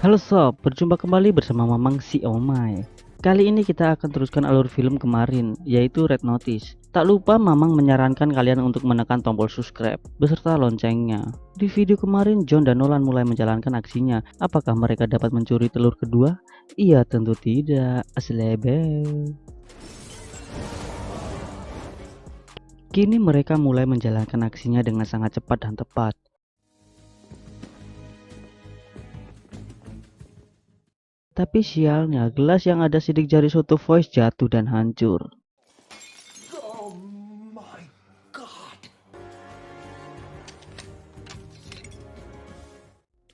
Halo sob, berjumpa kembali bersama Mamang si Omai. Kali ini kita akan teruskan alur film kemarin, yaitu Red Notice. Tak lupa Mamang menyarankan kalian untuk menekan tombol subscribe beserta loncengnya. Di video kemarin John dan Nolan mulai menjalankan aksinya. Apakah mereka dapat mencuri telur kedua? Iya, tentu tidak. Aslebe. Kini mereka mulai menjalankan aksinya dengan sangat cepat dan tepat. Tapi sialnya, gelas yang ada sidik jari Soto Voice jatuh dan hancur. Oh my god.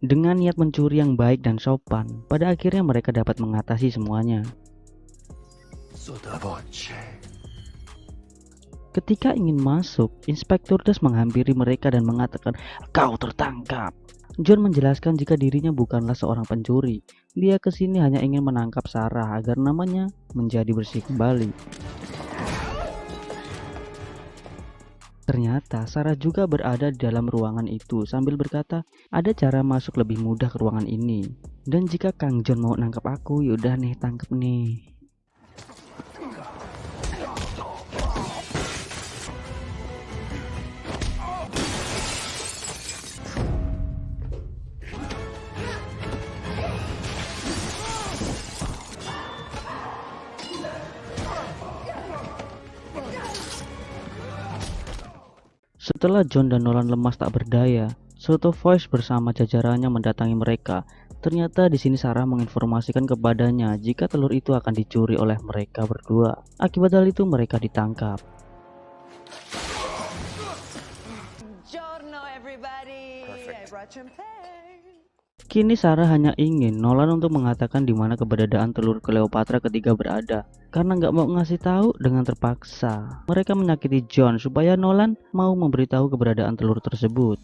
Dengan niat mencuri yang baik dan sopan, pada akhirnya mereka dapat mengatasi semuanya. Sotto voce. Ketika ingin masuk, Inspektur Das menghampiri mereka dan mengatakan, "Kau tertangkap." John menjelaskan jika dirinya bukanlah seorang pencuri. Dia kesini hanya ingin menangkap Sarah agar namanya menjadi bersih kembali. Ternyata Sarah juga berada di dalam ruangan itu sambil berkata, "Ada cara masuk lebih mudah ke ruangan ini. Dan jika Kang John mau nangkap aku, yaudah nih, tangkep nih." Setelah John dan Nolan lemas tak berdaya, Soto Voice bersama jajarannya mendatangi mereka. Ternyata di sini Sarah menginformasikan kepadanya jika telur itu akan dicuri oleh mereka berdua. Akibat hal itu mereka ditangkap. Buongiorno everybody. I brought champagne. Kini Sarah hanya ingin Nolan untuk mengatakan di mana keberadaan telur Cleopatra ketiga berada. Karena nggak mau ngasih tahu dengan terpaksa, mereka menyakiti John supaya Nolan mau memberitahu keberadaan telur tersebut.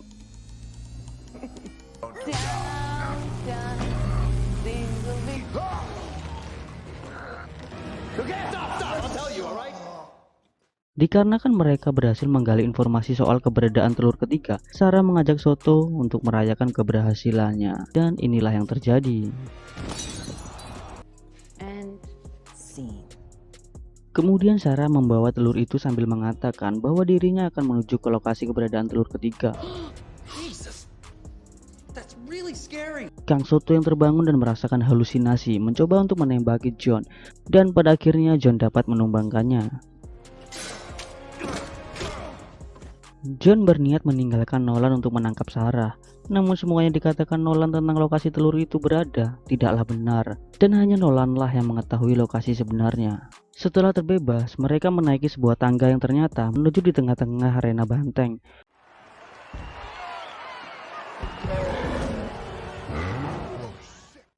Dikarenakan mereka berhasil menggali informasi soal keberadaan telur ketiga, Sarah mengajak Soto untuk merayakan keberhasilannya. Dan inilah yang terjadi. And scene. Kemudian Sarah membawa telur itu sambil mengatakan bahwa dirinya akan menuju ke lokasi keberadaan telur ketiga. Jesus. That's really scary. Kang Soto yang terbangun dan merasakan halusinasi mencoba untuk menembaki John. Dan pada akhirnya John dapat menumbangkannya. John berniat meninggalkan Nolan untuk menangkap Sarah. Namun semua yang dikatakan Nolan tentang lokasi telur itu berada tidaklah benar. Dan hanya Nolanlah yang mengetahui lokasi sebenarnya. Setelah terbebas, mereka menaiki sebuah tangga yang ternyata menuju di tengah-tengah arena banteng.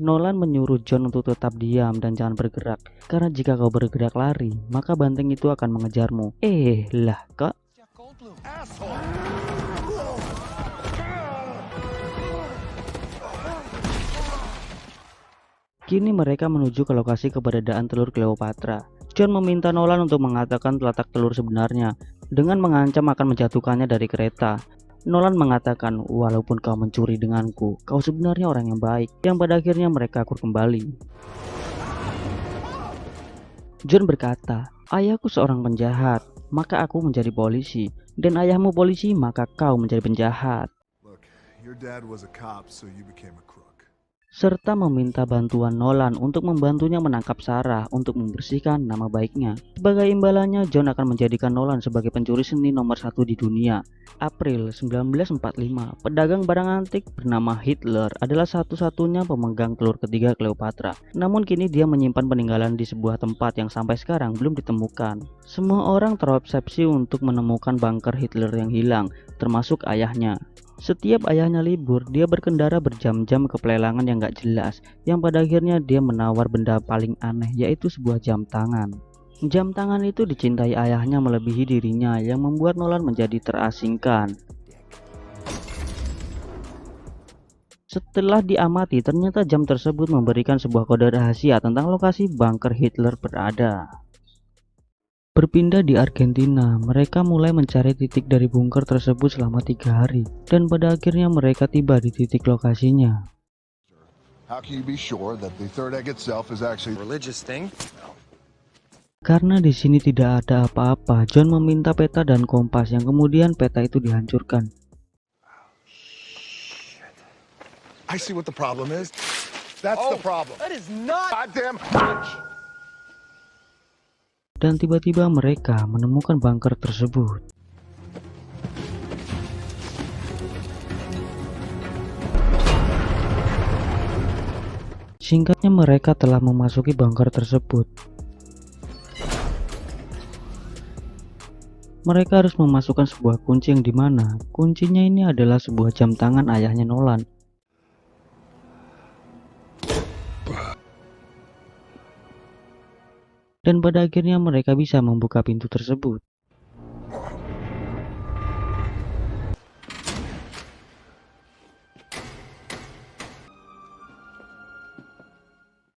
Nolan menyuruh John untuk tetap diam dan jangan bergerak. Karena jika kau bergerak lari, maka banteng itu akan mengejarmu. Lah kok? Kini mereka menuju ke lokasi keberadaan telur Cleopatra. John meminta Nolan untuk mengatakan letak telur sebenarnya dengan mengancam akan menjatuhkannya dari kereta. Nolan mengatakan, "Walaupun kau mencuri denganku, kau sebenarnya orang yang baik." Yang pada akhirnya mereka akur kembali. John berkata, "Ayahku seorang penjahat, maka aku menjadi polisi. Dan ayahmu polisi, maka kau menjadi penjahat." Look, your dad was a cop, so you became a crook. Serta meminta bantuan Nolan untuk membantunya menangkap Sarah untuk membersihkan nama baiknya. Sebagai imbalannya, John akan menjadikan Nolan sebagai pencuri seni nomor 1 di dunia. April 1945, pedagang barang antik bernama Hitler adalah satu-satunya pemegang telur ketiga Cleopatra. Namun kini dia menyimpan peninggalan di sebuah tempat yang sampai sekarang belum ditemukan. Semua orang terobsesi untuk menemukan bunker Hitler yang hilang, termasuk ayahnya. Setiap ayahnya libur, dia berkendara berjam-jam ke pelelangan yang gak jelas, yang pada akhirnya dia menawar benda paling aneh, yaitu sebuah jam tangan. Jam tangan itu dicintai ayahnya melebihi dirinya, yang membuat Nolan menjadi terasingkan. Setelah diamati, ternyata jam tersebut memberikan sebuah kode rahasia tentang lokasi bunker Hitler berada. Berpindah di Argentina, mereka mulai mencari titik dari bunker tersebut selama 3 hari, dan pada akhirnya mereka tiba di titik lokasinya. How can you be sure that the third egg itself is actually Religious thing? Karena di sini tidak ada apa-apa, John meminta peta dan kompas yang kemudian peta itu dihancurkan. I see what the problem is. That's the problem. That is not. Goddamn. Dan tiba-tiba mereka menemukan bunker tersebut. Singkatnya mereka telah memasuki bunker tersebut. Mereka harus memasukkan sebuah kunci yang dimana kuncinya ini adalah sebuah jam tangan ayahnya Nolan. Dan pada akhirnya mereka bisa membuka pintu tersebut.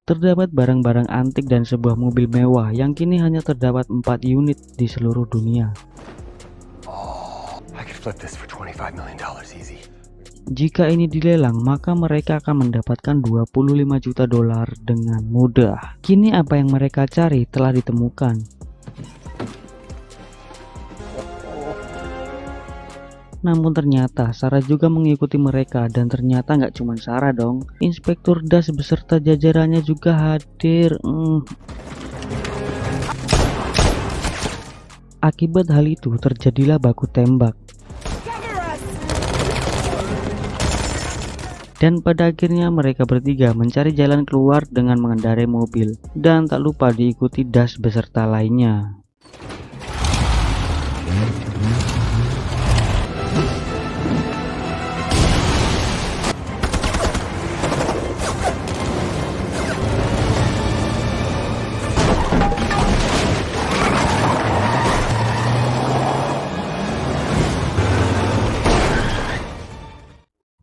Terdapat barang-barang antik dan sebuah mobil mewah yang kini hanya terdapat 4 unit di seluruh dunia. I could flip this for $25 million easy. Jika ini dilelang, maka mereka akan mendapatkan 25 juta dolar dengan mudah. Kini apa yang mereka cari telah ditemukan. Namun ternyata Sarah juga mengikuti mereka, dan ternyata nggak cuma Sarah dong. Inspektur Das beserta jajarannya juga hadir. Akibat hal itu terjadilah baku tembak. Dan pada akhirnya mereka bertiga mencari jalan keluar dengan mengendarai mobil. Dan tak lupa diikuti Das beserta lainnya.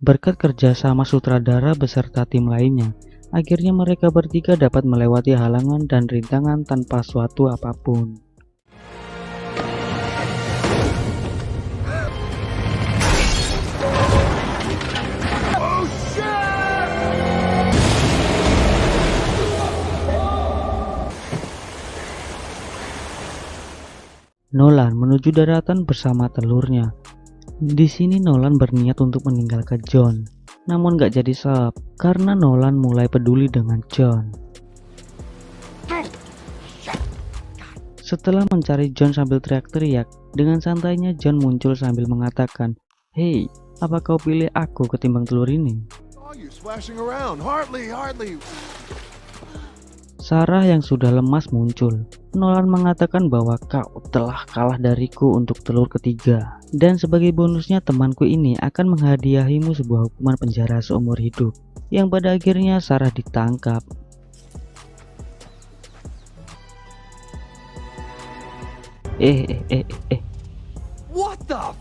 Berkat kerjasama sutradara beserta tim lainnya, akhirnya mereka bertiga dapat melewati halangan dan rintangan tanpa suatu apapun. Nolan menuju daratan bersama telurnya. Di sini Nolan berniat untuk meninggalkan John, namun gak jadi sep karena Nolan mulai peduli dengan John. Setelah mencari John sambil teriak-teriak, dengan santainya John muncul sambil mengatakan, "Hei, apa kau pilih aku ketimbang telur ini?" Oh, you splashing around. Hartley. Sarah yang sudah lemas muncul. Nolan mengatakan bahwa kau telah kalah dariku untuk telur ketiga. Dan sebagai bonusnya temanku ini akan menghadiahimu sebuah hukuman penjara seumur hidup. Yang pada akhirnya Sarah ditangkap. What the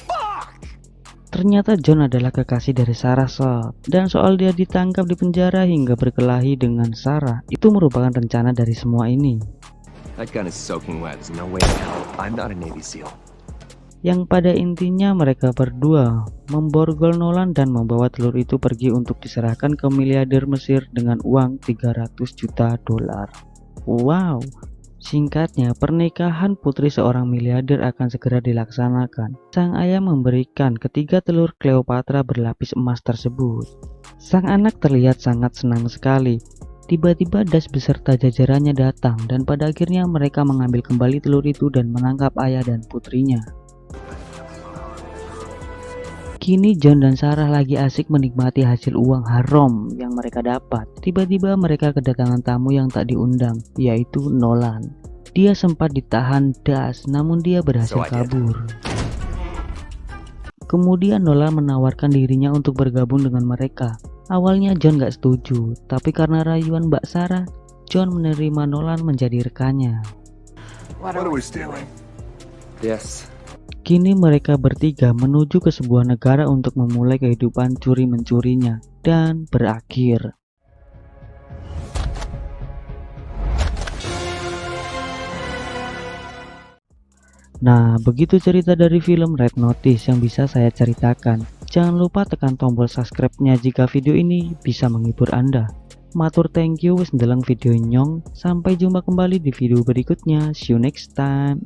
fuck? Ternyata John adalah kekasih dari Sarah sob. Dan soal dia ditangkap di penjara hingga berkelahi dengan Sarah, itu merupakan rencana dari semua ini. That gun is soaking wet. There's no way in hell. I'm not a Navy SEAL. Yang pada intinya mereka berdua memborgol Nolan dan membawa telur itu pergi untuk diserahkan ke miliarder Mesir dengan uang 300 juta dolar. Wow, singkatnya pernikahan putri seorang miliarder akan segera dilaksanakan. Sang ayah memberikan ketiga telur Cleopatra berlapis emas tersebut. Sang anak terlihat sangat senang sekali. Tiba-tiba Das beserta jajarannya datang dan pada akhirnya mereka mengambil kembali telur itu dan menangkap ayah dan putrinya. Kini John dan Sarah lagi asik menikmati hasil uang haram yang mereka dapat. Tiba-tiba mereka kedatangan tamu yang tak diundang, yaitu Nolan. Dia sempat ditahan Das, namun dia berhasil kabur. Kemudian Nolan menawarkan dirinya untuk bergabung dengan mereka. Awalnya John gak setuju, tapi karena rayuan Mbak Sarah, John menerima Nolan menjadi rekannya. What are we stealing? Yes. Kini mereka bertiga menuju ke sebuah negara untuk memulai kehidupan curi-mencurinya dan berakhir. Nah, begitu cerita dari film Red Notice yang bisa saya ceritakan. Jangan lupa tekan tombol subscribe-nya jika video ini bisa menghibur Anda. Matur thank you wis ndeleng video nyong. Sampai jumpa kembali di video berikutnya. See you next time.